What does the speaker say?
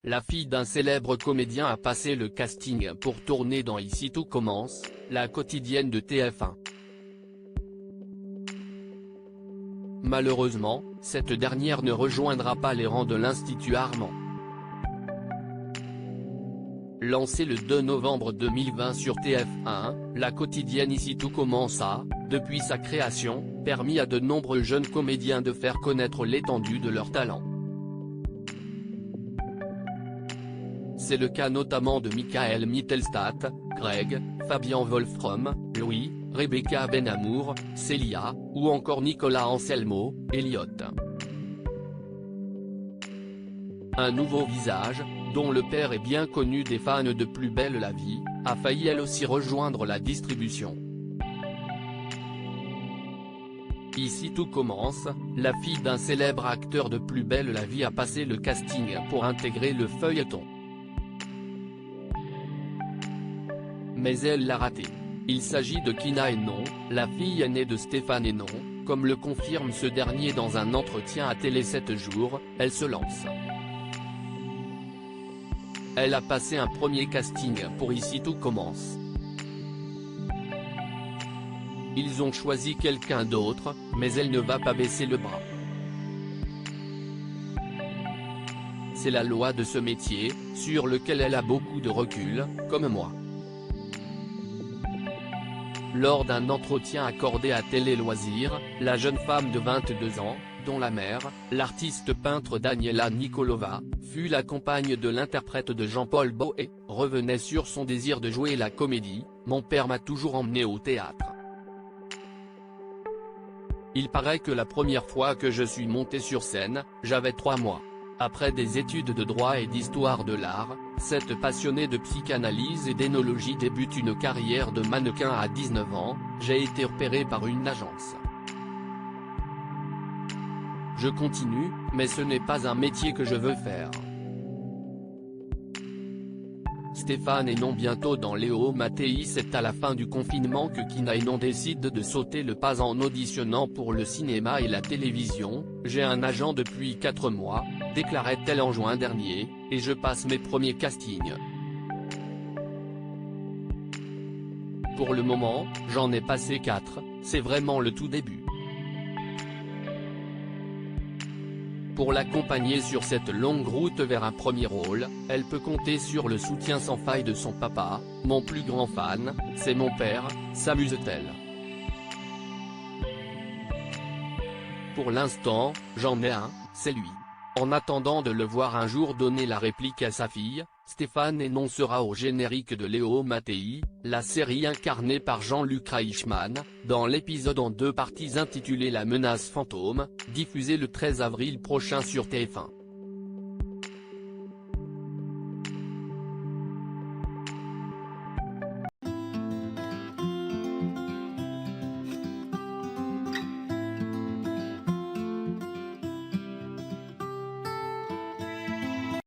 la fille d'un célèbre comédien a passé le casting pour tourner dans Ici tout commence, la quotidienne de TF1. Malheureusement, cette dernière ne rejoindra pas les rangs de l'Institut Armand. Lancée le 2 novembre 2020 sur TF1, la quotidienne Ici tout commence a, depuis sa création, permis à de nombreux jeunes comédiens de faire connaître l'étendue de leur talent. C'est le cas notamment de Michael Mittelstadt, Greg, Fabian Wolfram, Louis, Rebecca Benamour, Célia, ou encore Nicolas Anselmo, Elliot. Un nouveau visage, dont le père est bien connu des fans de Plus belle la vie, a failli elle aussi rejoindre la distribution. Ici tout commence, la fille d'un célèbre acteur de Plus belle la vie a passé le casting pour intégrer le feuilleton. Mais elle l'a raté. Il s'agit de Kina Enon, la fille aînée de Stéphane Enon, comme le confirme ce dernier dans un entretien à Télé 7 jours, elle se lance. Elle a passé un premier casting pour Ici tout commence. Ils ont choisi quelqu'un d'autre, mais elle ne va pas baisser le bras. C'est la loi de ce métier, sur lequel elle a beaucoup de recul, comme moi. Lors d'un entretien accordé à Télé Loisirs, la jeune femme de 22 ans, dont la mère, l'artiste peintre Daniela Nikolova, fut la compagne de l'interprète de Jean-Paul Boé, revenait sur son désir de jouer la comédie. « Mon père m'a toujours emmené au théâtre. Il paraît que la première fois que je suis montée sur scène, j'avais 3 mois. Après des études de droit et d'histoire de l'art, cette passionnée de psychanalyse et d'énologie débute une carrière de mannequin à 19 ans, j'ai été repérée par une agence. Je continue, mais ce n'est pas un métier que je veux faire. » Stéphane Enon bientôt dans Léo Mattei. C'est à la fin du confinement que Kina Enon décide de sauter le pas en auditionnant pour le cinéma et la télévision. « J'ai un agent depuis 4 mois, déclarait-elle en juin dernier, et je passe mes premiers castings. Pour le moment, j'en ai passé 4, c'est vraiment le tout début. » Pour l'accompagner sur cette longue route vers un premier rôle, elle peut compter sur le soutien sans faille de son papa. « Mon plus grand fan, c'est mon père », s'amuse-t-elle. Pour l'instant, j'en ai un, c'est lui. En attendant de le voir un jour donner la réplique à sa fille, Stéphane Enon sera au générique de Léo Mattei, la série incarnée par Jean-Luc Reichmann, dans l'épisode en 2 parties intitulé La menace fantôme, diffusé le 13 avril prochain sur TF1.